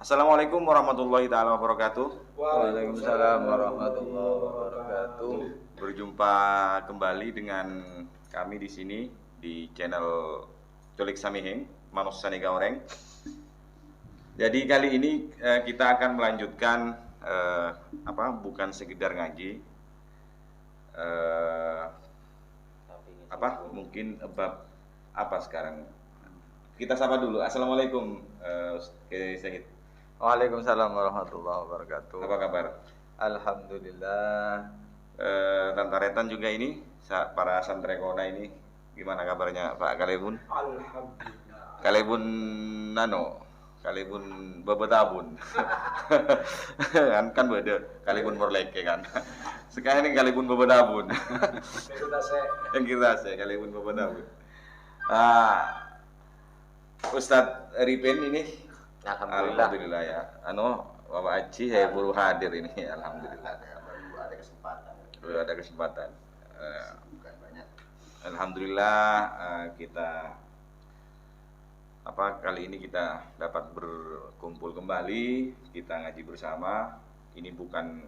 Assalamualaikum warahmatullahi taala wabarakatuh. Waalaikumsalam warahmatullahi wabarakatuh. Berjumpa kembali dengan kami di sini di channel Culik Samihing Manus Sanega Oreng. Jadi kali ini kita akan melanjutkan bukan sekedar ngaji, mungkin bab apa sekarang. Kita sapa dulu. Assalamualaikum, Syahid. Waalaikumsalam warahmatullahi wabarakatuh. Apa kabar? Alhamdulillah. Tantaretan juga ini, para santrekona ini, gimana kabarnya Pak Kalebun? Alhamdulillah. Kalebun Kalebun bebetabun. kan beda. Kalebun morleke kan. Sekarang ini Kalebun bebetabun. Yang kita saya Kalebun bebetabun. Ustadz Ripen ini Alhamdulillah ya. Bapak Haji saya buru hadir ini. Alhamdulillah. Baru ada kesempatan. Bukan banyak. Alhamdulillah kita kali ini kita dapat berkumpul kembali, kita ngaji bersama. Ini bukan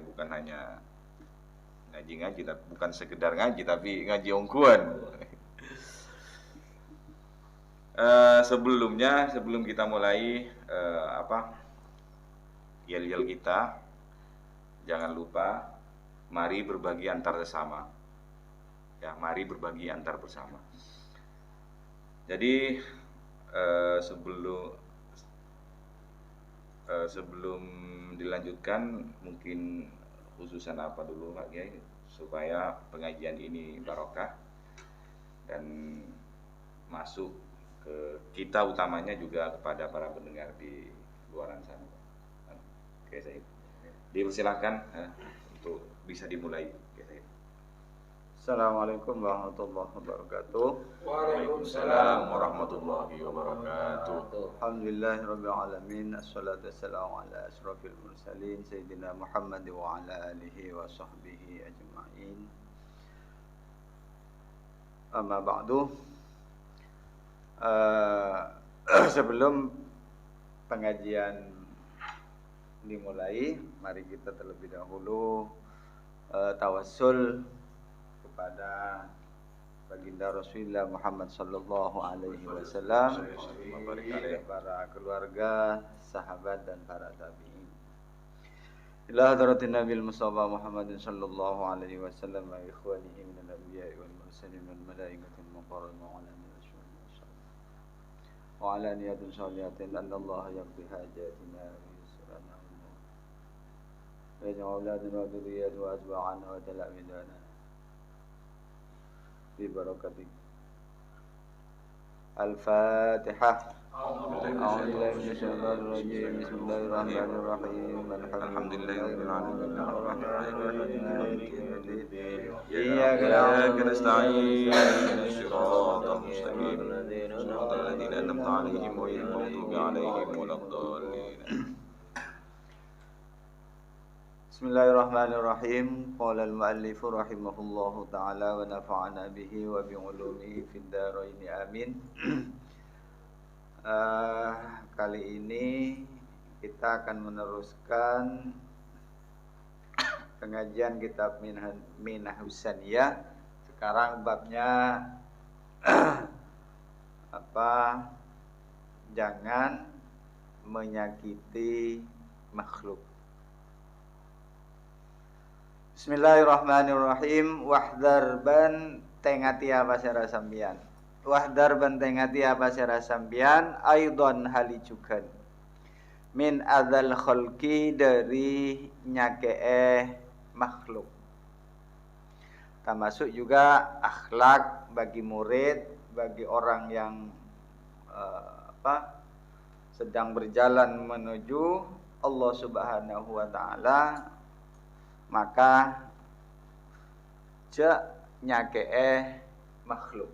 bukan hanya ngaji, bukan sekedar ngaji tapi ngaji ongkuan. Sebelum kita mulai yel-yel kita, jangan lupa mari berbagi antar sesama. Ya, mari berbagi antar bersama. Jadi sebelum dilanjutkan, mungkin khususan apa dulu Pak Kiai supaya pengajian ini barokah dan masuk ke kita, utamanya juga kepada para pendengar di luaran sana. Oke, saya dipersilakan untuk bisa dimulai. Oke, saya. Assalamualaikum warahmatullahi wabarakatuh. Waalaikumsalam warahmatullahi wabarakatuh. Alhamdulillahirabbil alamin. Assalatu wassalamu ala asrofil mursalin sayyidina Muhammad wa ala alihi wa sahbihi ajma'in. Amma ba'du. Sebelum pengajian dimulai, mari kita terlebih dahulu tawassul kepada baginda Rasulullah Muhammad sallallahu alaihi wasallam, para keluarga, sahabat dan para tabi'in. Ila hadratin Nabil Mustafa Muhammadin sallallahu alaihi wasallam wa ikhwanihi minal anbiya'i wal mursalin wal malaikatil muqarrabin wa ala وعلى نيات صالحة أن الله يقضي حاجاتنا ويسرنا ويجمع أولادنا وذرياتنا وأتباعنا وتلاميذنا ببركتك. الفاتحة. أعوذ بالله من الشيطان الرجيم. بسم الله الرحمن الرحيم. الحمد لله رب العالمين إياك إياك نستعين اهدنا الصراط المستقيم صراط الذين أنعمت عليهم غير المغضوب عليهم ولا الضالين. Bismillahirrahmanirrahim. Qala al-muallif rahimahullahu ta'ala wa nafa'ana bihi wa bi'ulumihi fid dharain amin. Kali ini kita akan meneruskan pengajian kitab Minhajus Saniyah. Sekarang babnya jangan menyakiti makhluk. Bismillahirrahmanirrahim. Wahdar ban tengati apa sira sambian. Wahdar ban tengati apa sira sambian aidon halijukan. Min adzal khalqi dari nyakee makhluk. Termasuk juga akhlak bagi murid, bagi orang yang sedang berjalan menuju Allah Subhanahu wa taala, maka nyakee makhluk.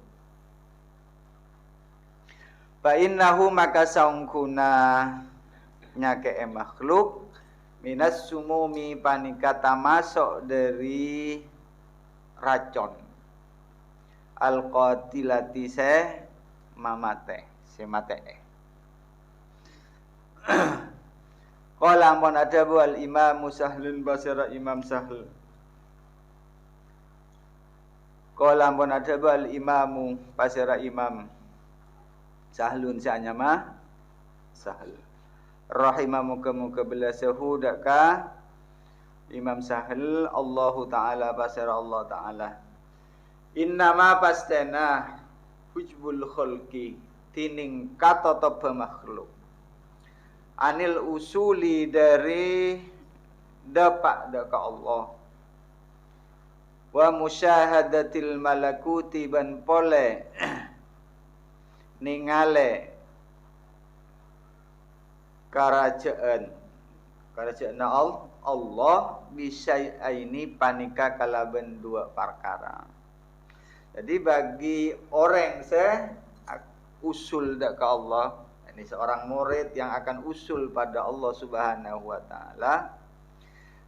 Fa innahu maka saungkuna nyakee makhluk minas sumumi panikata masuk dari racun al-qatilati se mamate se mate. Qala mun adabu al Imam Sahlun basara Imam Sahl. Qala mun adabu al Imam basara Imam Sahlun sa'nya mah Sahl. Rahimah muka-muka belasahu daka Imam Sahl Allahu Ta'ala basara Allah Ta'ala. Innama pastena hujbul khalqi tining katotop makhluk anil usuli dari dapat daka Allah wa musyahadatil malakuti ban pole ningale kerajaan Allah bisa ini panika kalaban dua perkara. Jadi bagi orang usul ke Allah, ini seorang murid yang akan usul pada Allah Subhanahu wa taala,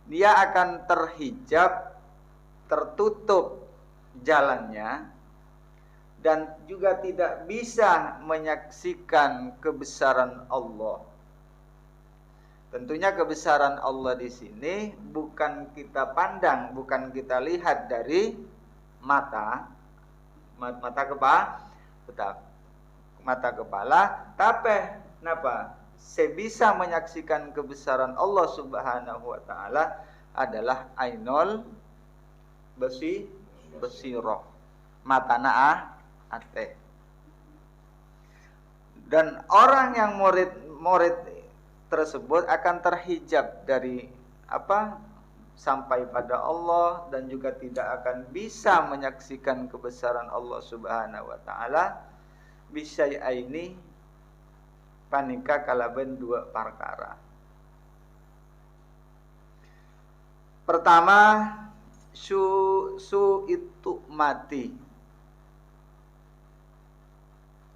dia akan terhijab, tertutup jalannya dan juga tidak bisa menyaksikan kebesaran Allah. Tentunya kebesaran Allah di sini bukan kita pandang, bukan kita lihat dari mata kepala, tapi napa? Sebisa menyaksikan kebesaran Allah Subhanahu wa taala adalah ainul basirah. Matana ate. Dan orang yang murid tersebut akan terhijab dari sampai pada Allah dan juga tidak akan bisa menyaksikan kebesaran Allah Subhanahu wa taala bisyai'aini panika kalaban dua perkara. Pertama, su itu mati.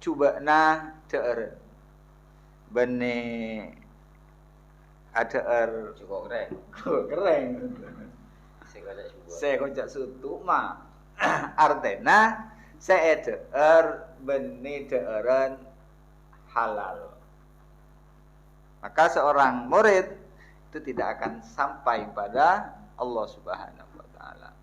Cubana deur. Bene ada Cukup keren. Keren. Saya kocak sutu mah artena saya benih deuran halal. Maka seorang murid itu tidak akan sampai pada Allah Subhanahu wa taala.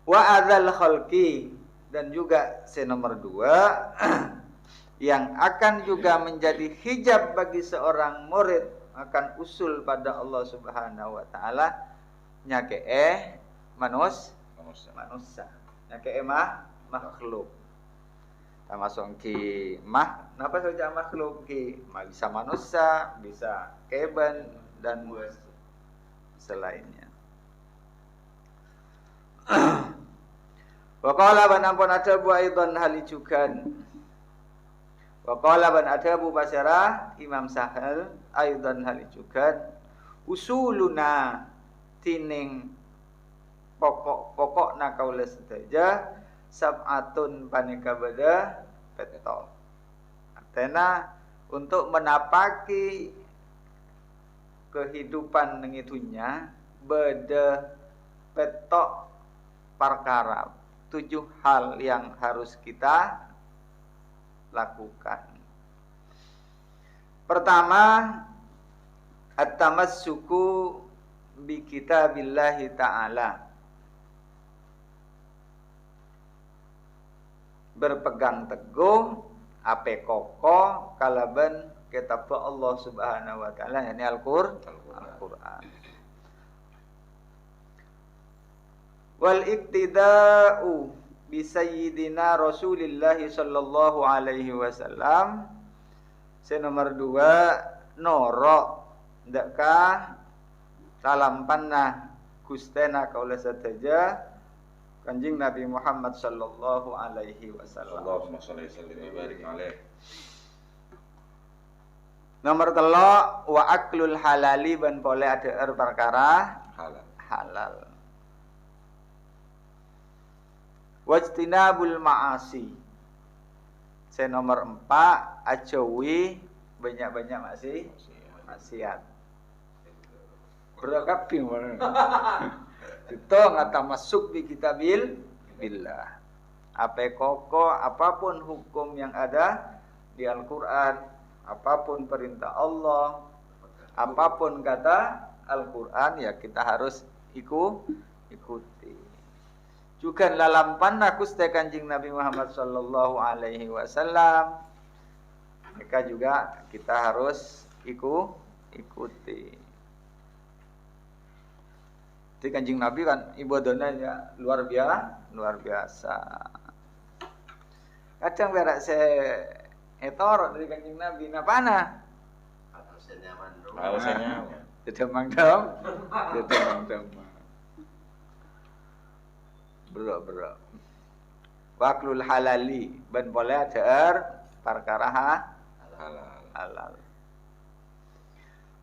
Wa adzal khalqi, dan juga nomor 2 yang akan juga menjadi hijab bagi seorang murid akan usul pada Allah Subhanahu wa taala nyake manusia nyake makhluk termasuk ki napa saja makhluk ki bisa manusia, bisa keben dan selainnya. Wa qala banampun ada bu aidan halijukan. Wa qala ban adabu basyara Imam Sahal aidan halijukan usuluna tining pokok-pokokna kaula sedaja sab'atun panika beda peto. Artinya untuk menapaki kehidupan nengitunya beda petok perkara 7 hal yang harus kita lakukan. Pertama, at-tamassuku bi kitabillahi ta'ala. Berpegang teguh ape kokoh kalaban kitab Allah Subhanahu wa taala, yakni Al-Qur'an. Wal iktida'u bi sayyidina Rasulillah sallallahu alaihi wasallam. Nomor 2 norok ndakah talampanna gustena kaula sateja Kanjeng Nabi Muhammad sallallahu alaihi wasallam. Allahumma shalli wa barik alaih. Nomor 3 wa aklul halali ban boleh ada perkara halal. Wajtinabul ma'asi. Nomor 4 ajawi banyak-banyak maksiat. Berkabing mana? Itu ngata masuk di kitabil billah. Apapun hukum yang ada di Al-Qur'an, apapun perintah Allah, Apapun kata Al-Quran ya kita harus ikuti. Juga dalam panah kuste Kanjeng Nabi Muhammad sallallahu alaihi wasallam. Mereka juga kita harus ikuti. Jadi Kanjeng Nabi kan ibadahnya ya luar biasa. Kadang berak etor dari Kanjeng Nabi napana. Alasannya Dedemang dong. Bro. Waklul halali ban boleh ada perkara halal.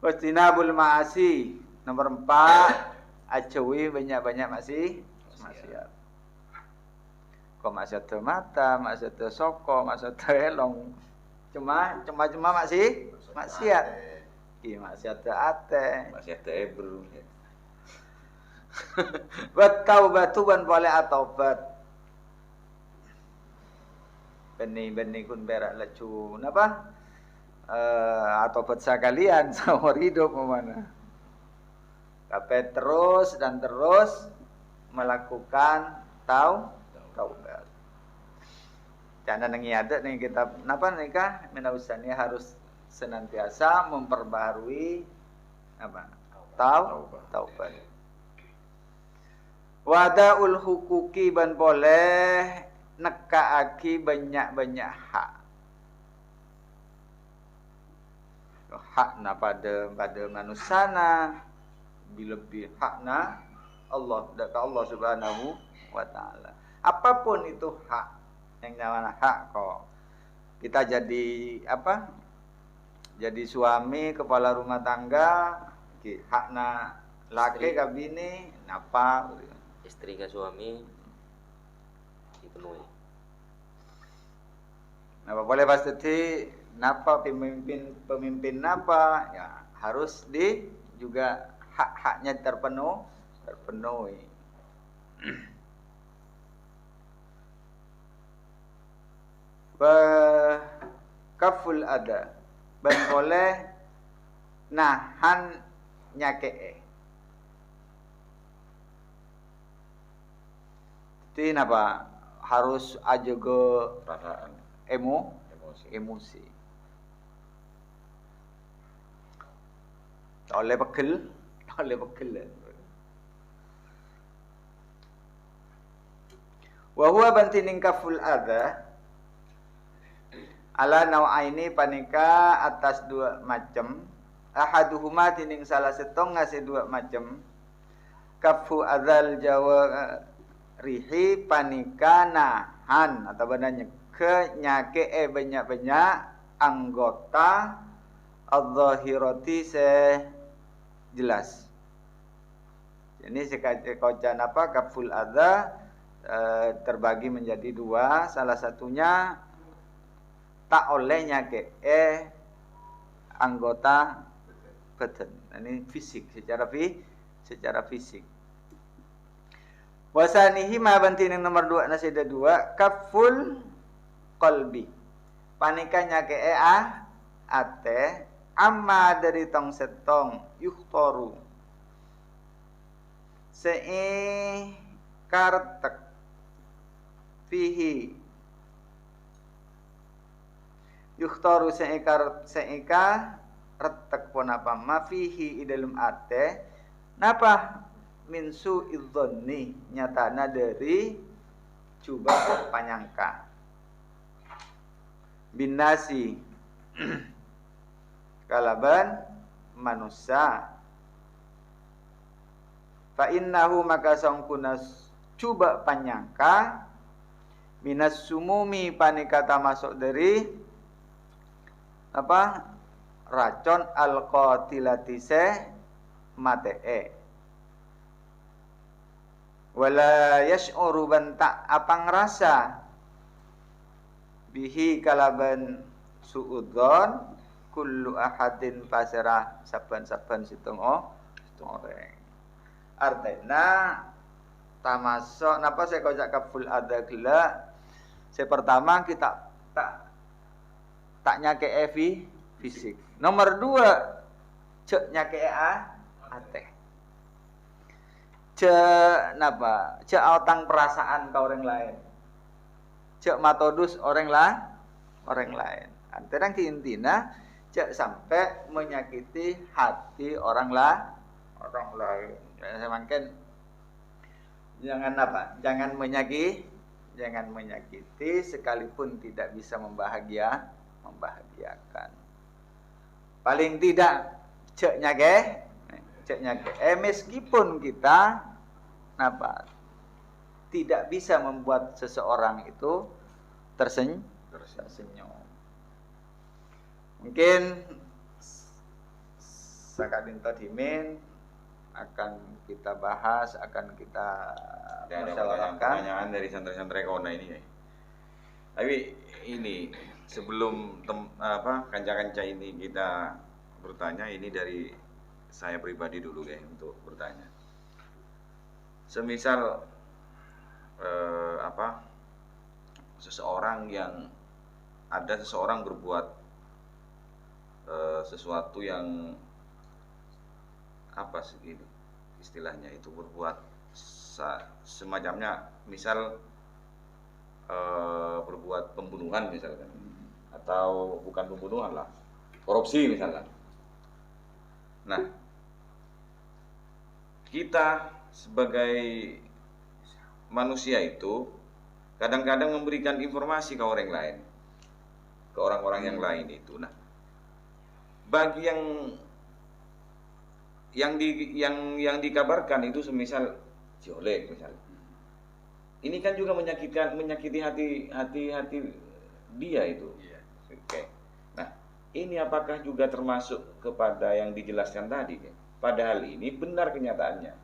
Wastinabul ma'asi nomor 4 ajawi banyak-banyak maksiat. Kok maksiat mata, maksiat soko, maksiat elong. Cuma maksiat. Ki maksiat ate. Maksiat ebru. Wa taubatu ban boleh atobat. Benih kun berak lecu napa? Atobat sekalian seumur hidup mana? Tapi terus melakukan taubat. Jangan ada nih kita napa nikah minausannya harus senantiasa memperbaharui apa? Taubat. Wadaul hukuki ban boleh nekaaki banyak-banyak hak. Hakna pada manusana lebih hakna Allah dekat Allah Subhanahu wa taala. Apapun itu hak yang namanya hak kok. Kita jadi apa? Jadi suami kepala rumah tangga, hakna laki ka bini napa istri ke suami dipenuhi. Napa boleh pasti napa pemimpin napa ya harus juga hak-haknya terpenuhi. Kaful ada ban boleh nahan nyakee. Jadi napa harus aja ke Perasaan, emosi. Oleh pegel. Wa huwa bantining kaful adha ala nau'aini panika atas dua macam. Ahaduhuma tining salah setong ngasih dua macam. Kafu adzal jawa rihi panika nahan atau benarnya kenyake banyak-banyak anggota al-zahirati jelas. Ini sekaucan apa kaful adza terbagi menjadi dua. Salah satunya tak olehnya anggota badan. Ini fisik secara fisik. Wasanihi ma bantining nomor 2 nasida 2 kaful qalbi. Panikanya ate amma dari tong setong yukhtaru kartek fihi yukhtaru seika retek pun apa ma fihi idalum ate napa min su'idzonni nyatana dari coba panyangka binasi kalaban manusia fa innahu maka sangkunas coba panyangka minas sumumi panikata masuk dari apa racun al-qatilatise matee wala yash'uru banta apa ngerasa bihi kalaban suudzon kullu ahadin pasrah saban-saban situng orang artinya tamasuk napa saya kocak kaful ada gila saya pertama kita tak nyake fisik nomor 2 cek nyake ateh. Cek napa? Cek autang perasaan ke orang lain. Cek matodus orang lain. Antara intinya cek sampai menyakiti hati orang lain. Saya makan jangan apa? Jangan menyakiti sekalipun tidak bisa membahagiakan. Paling tidak cek nyake meskipun kita tidak bisa membuat seseorang itu tersenyum. Mungkin Sakadin Tadimin akan kita bahas, akan kita musyawarahkan. Pertanyaan dari santri-santri Kona ini. Tapi ini sebelum kanca-kanca ini kita bertanya, ini dari saya pribadi dulu untuk bertanya. Semisal seseorang berbuat sesuatu yang apa sih ini istilahnya itu, berbuat semacamnya, misal berbuat pembunuhan misalkan, atau bukan pembunuhan lah, korupsi misalkan. Nah, kita sebagai manusia itu kadang-kadang memberikan informasi ke orang lain, ke orang-orang yang lain itu. Nah, bagi yang dikabarkan itu semisal Jolek misalnya, ini kan juga menyakiti hati dia itu. Oke. Nah, ini apakah juga termasuk kepada yang dijelaskan tadi? Padahal ini benar kenyataannya.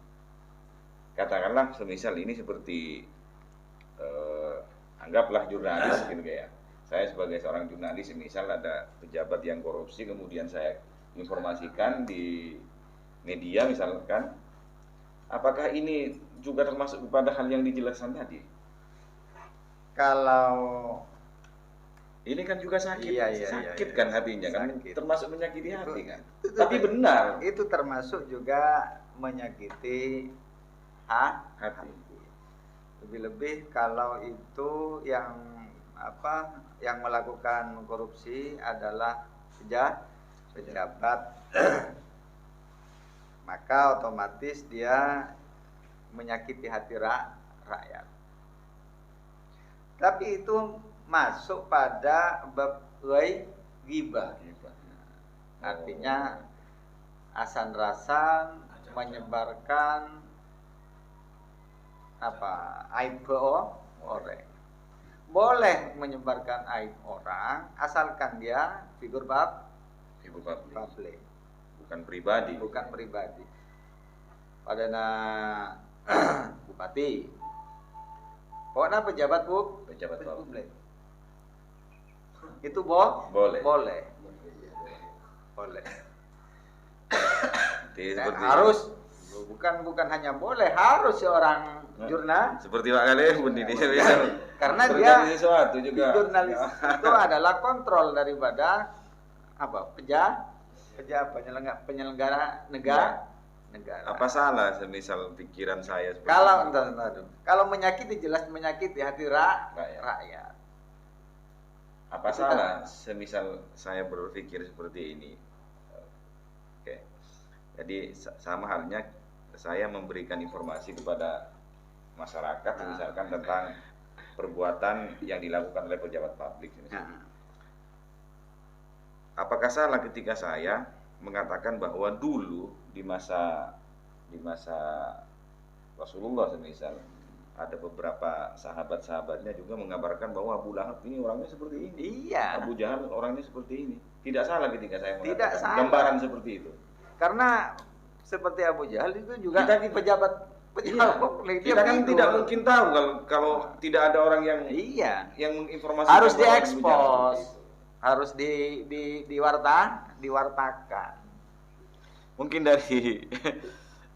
Katakanlah semisal ini seperti anggaplah jurnalis gitu ya. Saya sebagai seorang jurnalis, semisal ada pejabat yang korupsi, kemudian saya informasikan di media misalkan, apakah ini juga termasuk kepada hal yang dijelaskan tadi? Kalau ini kan juga sakit, sakit kan hatinya, kan sakit. Termasuk menyakiti hati kan. Tapi benar itu termasuk juga menyakiti hati. Lebih-lebih kalau itu yang melakukan korupsi adalah pejabat, maka otomatis dia menyakiti hati rakyat. Tapi itu masuk pada bab ghibah. Artinya asan-rasan menyebarkan aib orang. Boleh menyebarkan aib orang asalkan dia figur publik. Bukan pribadi. Padahal bupati, pokoknya pejabat publik. Itu boleh. Harus bukan hanya boleh, harus seorang jurnal seperti Pak Kale pun ini karena dia sesuatu juga. Jurnalis itu adalah kontrol daripada penyelenggara negara. Apa salah semisal pikiran saya seperti kalau menyakiti, jelas menyakiti hati rakyat. Apa salah semisal saya berpikir seperti ini? Oke. Jadi sama halnya saya memberikan informasi kepada masyarakat misalkan tentang perbuatan yang dilakukan oleh pejabat publik. Apakah salah ketika saya mengatakan bahwa dulu di masa Rasulullah semisal ada beberapa sahabat-sahabatnya juga mengabarkan bahwa Abu Lahab ini orangnya seperti ini. Iya. Abu Jahal orangnya seperti ini. Tidak salah ketika saya mengatakan Tidak salah. gambaran seperti itu. Karena seperti Abu Jahal itu juga pejabat publik. Kita kan tidak mungkin tahu kalau tidak ada orang yang menginformasikan. Harus diekspos, harus diwartakan. Mungkin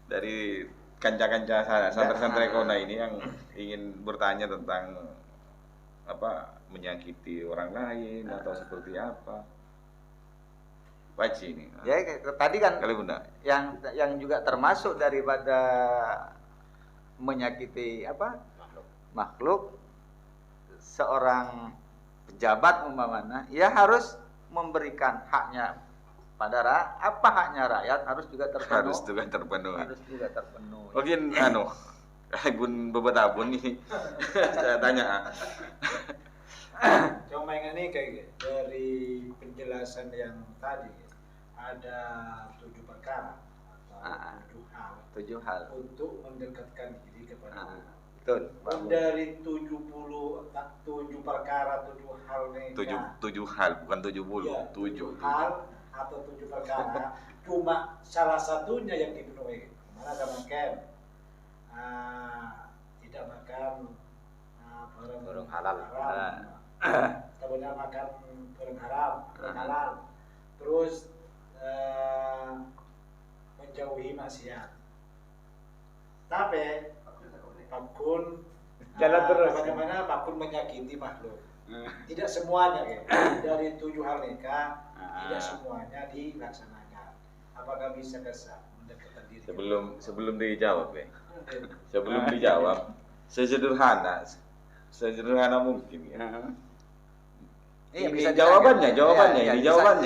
dari kanca-kanca saya, santri-santri Kona ini yang ingin bertanya tentang menyakiti orang lain atau seperti apa. Paci ini. Ya tadi kan Kali bunda. yang juga termasuk daripada menyakiti apa makhluk, seorang pejabat umpamanya ya harus memberikan haknya pada apa haknya rakyat harus juga terpenuhi. Harus juga terpenuhi. Mungkin gun beberapa nih saya tanya. Cuma ini kayak dari penjelasan yang tadi ada 7 perkara atau 7 hal untuk mendekatkan diri kepada Allah. betul. Dari 7 perkara 7 hal nih. 7 hal bukan 70. Ya, 7 hal atau 7 perkara cuma salah satunya yang dipenuhi. Mana ada makan, tidak makan Barang halal. Kemudian makan barang haram, barang halal. Terus menjauhi maksiat. Tapi pakun Jalan terus. bagaimana pakun menyakiti makhluk. Tidak semuanya dari 7 hal nikah tidak semuanya dilaksanakan. Apakah bisa kesah mendekatkan diri? Sebelum dijawab ya. Sebelum dijawab sesederhana mungkin ya. Iya, Ini bisa jawabannya.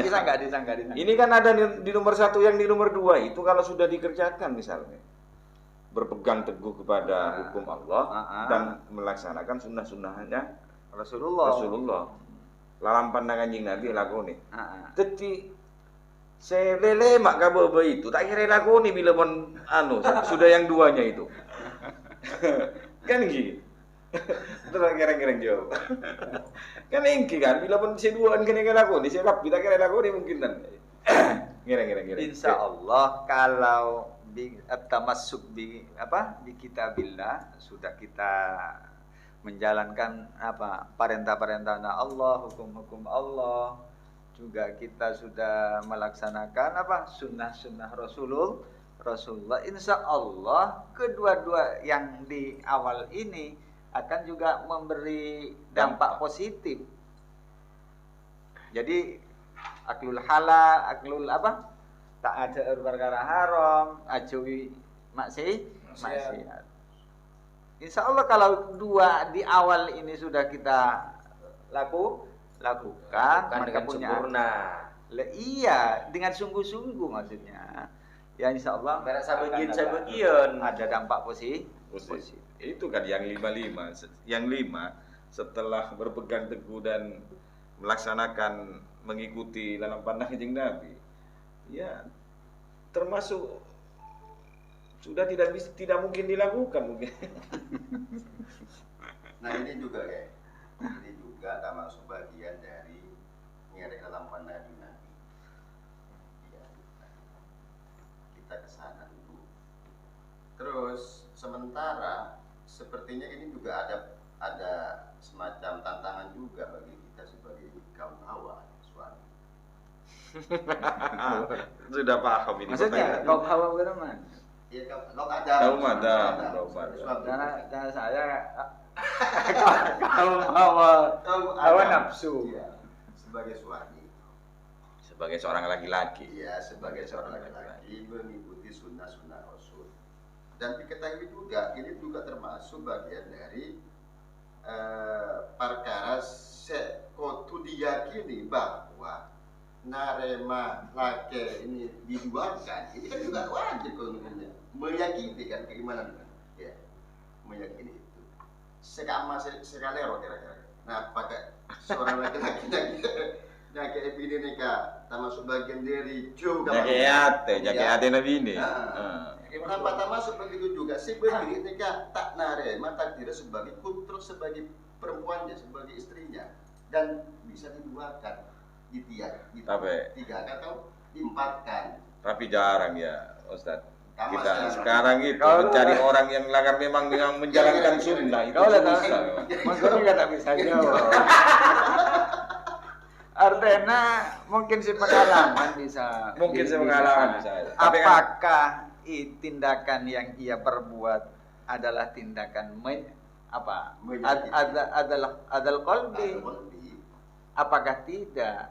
Bisa nggak disangka. Ini kan ada di nomor 1 yang di nomor 2 itu kalau sudah dikerjakan misalnya berpegang teguh kepada hukum Allah dan melaksanakan sunnah-sunnahnya Rasulullah. Lalam pandangan jing Nabi lakoni. Teti selele mak kabo itu tak kira lakoni bila pun sudah yang 2-nya itu. Kan gitu. Terus kira-kira jawab. Kan ingki kan bila pun C2 kena lakoni, siapa kita kira lakoni mungkin kan. Kira-kira. Insya Allah kalau tamassuk bi kitabillah sudah kita menjalankan perintah-perintah Allah, hukum-hukum Allah, juga kita sudah melaksanakan sunnah-sunnah Rasulullah. Insya Allah kedua-dua yang di awal ini akan juga memberi dampak positif. Jadi aklul halal, tak ada perkara haram, ajawi maksiat. Insya Allah kalau 2 di awal ini sudah kita lakukan dengan sempurna. Iya, dengan sungguh-sungguh maksudnya. Ya insya Allah sebagian ada dampak positif. Itu kan yang 5. Yang 5 setelah berpegang teguh dan melaksanakan mengikuti dalam pandangan kanjeng Nabi. Ya termasuk sudah tidak mungkin dilakukan mungkin. Nah ini juga termasuk bagian dari ngerek dalam pandangan Nabi. Ya, kita kesana dulu. Terus sementara sepertinya ini juga ada semacam tantangan juga bagi kita sebagai kaum hawa suami. Sudah paham ini. Maksudnya kaum hawa bagaimana? Ya kaum ada. Karena saya kaum hawa nafsu. Ya, sebagai suami. Sebagai seorang laki-laki. Iya, sebagai seorang laki-laki mengikuti sunnah-sunnah Rasul. Dan diketahui juga, ini juga termasuk bagian dari perkara sekotu diyakini bahwa narema laki ini diduakan. Ini kan juga wajib kononnya meyakini kan keimanan kan, ya meyakini itu. Sekalero kira-kira. Nah, pakai seorang laki-laki yang kayak ini nikah, termasuk bagian dari Jakeate Nabi ini. Kenapa tak masuk begitu juga si begini nikah tak narema takdirnya sebagai putra, sebagai perempuannya, sebagai istrinya, dan bisa diduakan, ditigakan atau diempatkan. Tapi jarang ya Ustadz. Sama Kita sekali. sekarang itu mencari orang yang memang menjalankan sunnah itu susah. Maksudnya tak bisa jawab. Artinya mungkin si pengalaman bisa. Mungkin si pengalaman bisa. Tapi kan- Apakah tindakan yang ia perbuat adalah tindakan adalah qalbi? Apakah tidak?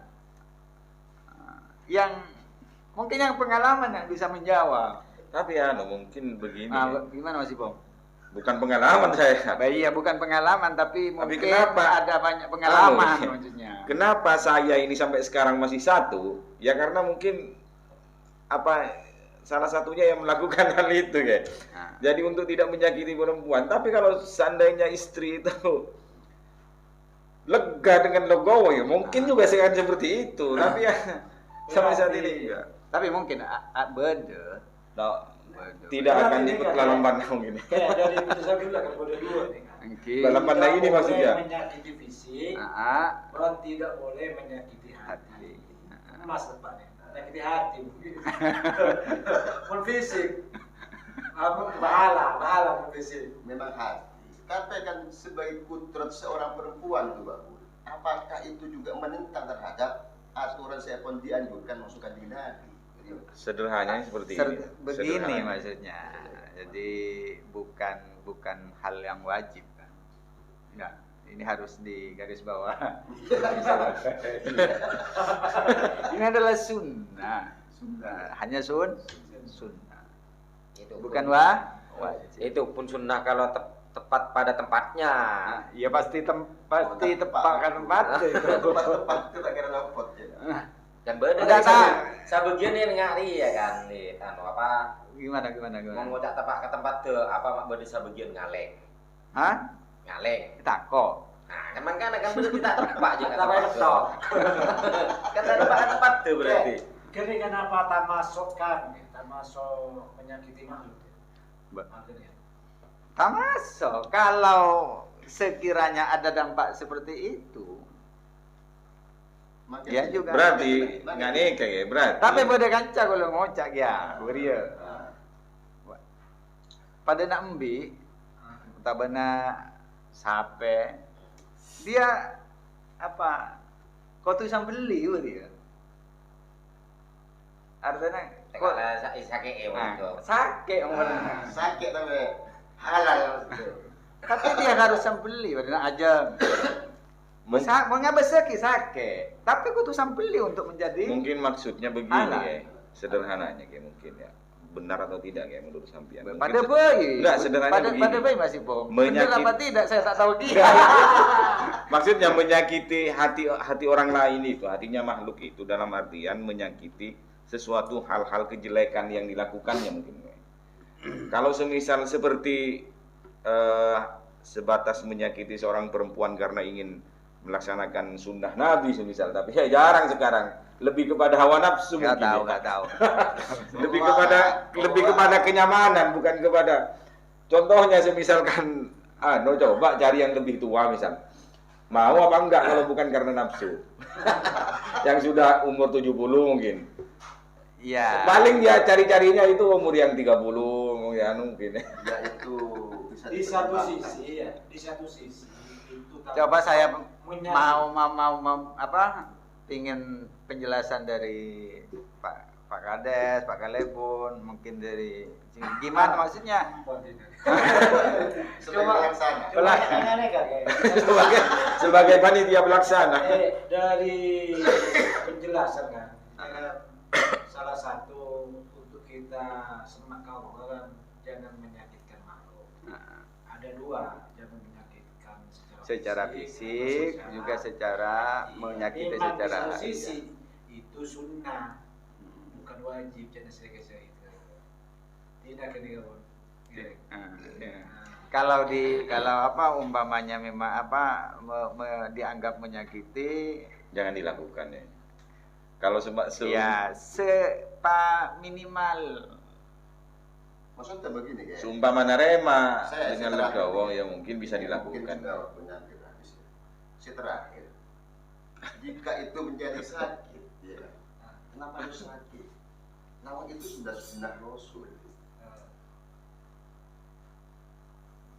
yang mungkin yang pengalaman yang bisa menjawab. Tapi mungkin begini. Gimana Mas Ipong? Bukan pengalaman saya. Iya, bukan pengalaman tapi mungkin kenapa? ada banyak pengalaman maksudnya. Kenapa saya ini sampai sekarang masih satu? Ya karena mungkin salah satunya yang melakukan hal itu ya. Nah. Jadi untuk tidak menyakiti perempuan. Tapi kalau seandainya istri itu lega dengan legowo ya mungkin juga saya akan seperti itu. Tapi ya sampai saat ini enggak. Tapi mungkin beda. Tidak akan ikut dalam pandang ini. Kayak dari putusan dulu akan beda dua nih kan. Dalam pandang ini maksudnya. Menyakiti fisik, dan tidak boleh menyakiti hati. Mas depannya, menyakiti hati mungkin. Pun fisik, bahala pun fisik. Memang hati. Tapi kan sebagai kudrat seorang perempuan itu Pak, apakah itu juga menentang terhadap aturan saya pun dianjurkan masukkan di Nabi? Sederhananya seperti ini. Begini maksudnya. Jadi bukan hal yang wajib kan. Enggak, ini harus di garis bawah. Ini adalah sunnah. Hanya sunnah. Bukan wajib. Itu pun sunnah kalau tepat pada tempatnya. Ya pasti tepat kan tempat itu. Tepat itu tak kira lapot ya. Kan bener Enggak, sebagian yang ngari ya kan nih Gimana? mengucap tepat ke tempat tuh bener sebagian ngaleng. Hah? Ngaleng. Tako. Nah, kan bener tidak tepat juga Tapi tempat tuh. tok. Kan tempat tuh berarti. Kini kenapa tamasukkan? Tamasuk menyakiti makhluk. Akhirnya. Termasuk kalau sekiranya ada dampak seperti itu. Makin Ya juga. Berarti nggak nikah ya berarti. Tapi pada kanca kalau ngocak ya, beria. Pada nak embi, tabana sape, dia kau tuh beli dia. Artinya Kalau sakit sakit sakit tapi halal. tapi dia harus beli, artinya aja. Mau sakit, tapi kau tuh beli untuk menjadi. Mungkin maksudnya begini ya, sederhananya kayak mungkin ya. Benar atau tidak kayak menurut sampean? Pada bayi. Enggak, sederhananya begini. Pada bayi masih Bong. Benar apa tidak saya tak tahu dia. Maksudnya menyakiti hati orang lain itu, hatinya makhluk itu dalam artian menyakiti sesuatu hal-hal kejelekan yang dilakukannya mungkin. Kalau semisal seperti sebatas menyakiti seorang perempuan karena ingin melaksanakan sunnah Nabi semisal, tapi ya jarang sekarang, lebih kepada hawa nafsu mungkin. Nggak tahu. lebih kepada kenyamanan, bukan kepada. Contohnya semisalkan coba cari yang lebih tua misal. Mau apa enggak kalau bukan karena nafsu. Yang sudah umur 70 mungkin. Iya. Paling dia cari-carinya itu umur yang 30 ya mungkin. Ya itu bisa Di satu sisi itu Coba saya mau ingin penjelasan dari Pak Kades, Pak Kalebun, mungkin dari gimana maksudnya? Sebagai panitia pelaksana. Dari penjelasan kan, salah satu untuk kita semak kawan jangan menyakitkan makhluk. Ada dua, jangan menyakitkan Secara fisik juga secara menyakiti secara sisi itu sunnah, bukan wajib. Jangan saya itu. Tidak kena kalau umpamanya memang dianggap menyakiti, Jangan dilakukan ya. Kalau ya minimal. Maksudnya begini ya. seumpama narema Saya dengan legowo ya mungkin bisa dilakukan. Si terakhir, jika itu menjadi sakit, ya, kenapa harus sakit? Namun itu sudah sunnah Rasul.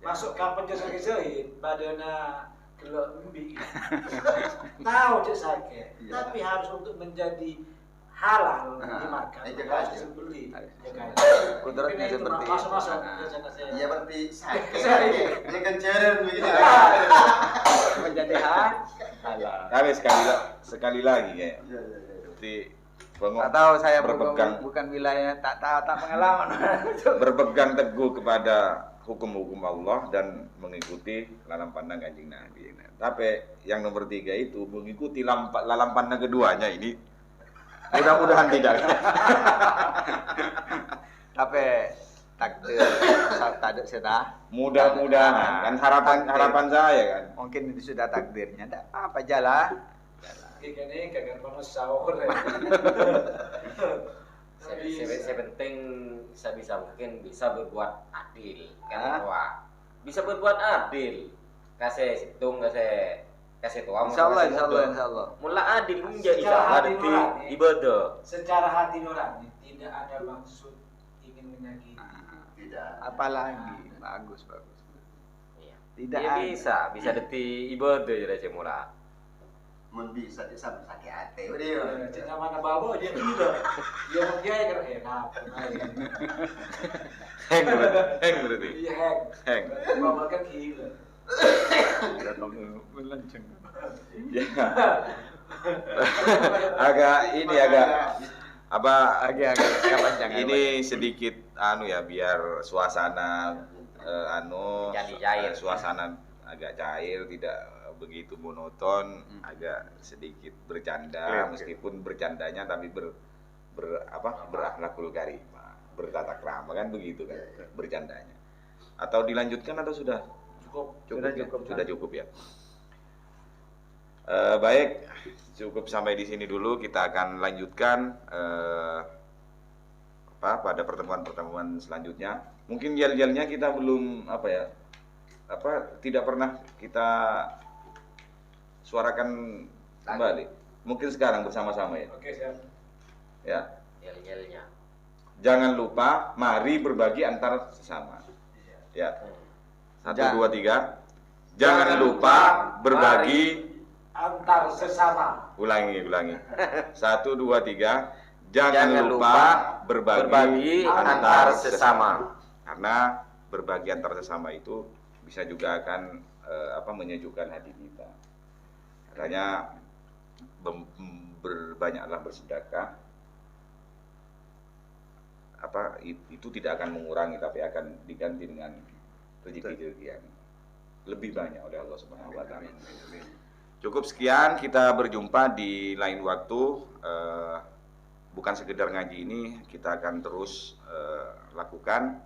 Masuk kapan jasa kisahit badana kelok embi. Tahu cek sakit, tapi harus untuk menjadi halal dimakan. Harus disembeli. Kudratnya seperti itu. Masuk. Iya berarti sakit. Ini kenceren begitu. Menjadi halal. Tapi sekali lagi kayak. Iya. Seperti Tak tahu saya berpegang bukan wilayah tak pengalaman. berpegang teguh kepada hukum-hukum Allah dan mengikuti lalam pandang Kanjeng Nabi. Nah, tapi yang nomor 3 itu mengikuti lalam pandang keduanya ini mudah-mudahan tidak. Tapi takdir tak sudah. Mudah-mudahan kan harapan saya kan. Mungkin itu sudah takdirnya. Tak apa jalan. Ini kagak panas sahur. Sepenting sebisa mungkin bisa berbuat adil kan tua. Bisa berbuat adil. Kasih situng, kasih tua. Insyaallah. Mula adil menjadi hati ibadah. Secara hati nurani tidak ada maksud ingin menyakiti. Tidak. Apalagi bagus. Iya. Tidak Ya, ada. bisa deti ibadah ya receh mula. Mun bisa disambut sakit hati. Udah. Cina mana babo dia gila. Dia mau dia kan enak. Heng berarti. Iya heng. Heng. Babo kan gila. Melenceng. Ya. agak Agak panjang. ini sedikit biar suasana Jadi cair. suasana agak cair, tidak begitu monoton, agak sedikit bercanda, meskipun bercandanya tapi berakhlakul karimah, bertata krama kan begitu kan bercandanya. Atau dilanjutkan atau sudah cukup ya. Baik, cukup sampai di sini dulu. Kita akan lanjutkan pada pertemuan selanjutnya. Mungkin yel-yelnya kita belum tidak pernah kita suarakan kembali. Mungkin sekarang bersama-sama ya. Oke, siap. Ya. Yel-yelnya. Jangan lupa mari berbagi antar sesama. Ya. 1 2 3. Jangan lupa berbagi Antar sesama. Ulangi. 1 2 3. Jangan lupa berbagi antar sesama. Karena berbagi antar sesama itu bisa juga akan menyejukkan hati kita. Katanya berbanyaklah bersedekah. Itu tidak akan mengurangi tapi akan diganti dengan rezeki-rezeki yang lebih banyak oleh Allah Subhanahu wa taala. Cukup sekian, kita berjumpa di lain waktu. Bukan sekedar ngaji ini, kita akan terus lakukan.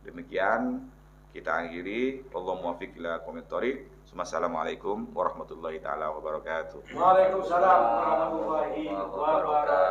Demikian kita akhiri. Allahumma muwaffiq ila aqwamit thoriq. Wassalamualaikum warahmatullahi taala wabarakatuh. Waalaikumsalam warahmatullahi wabarakatuh.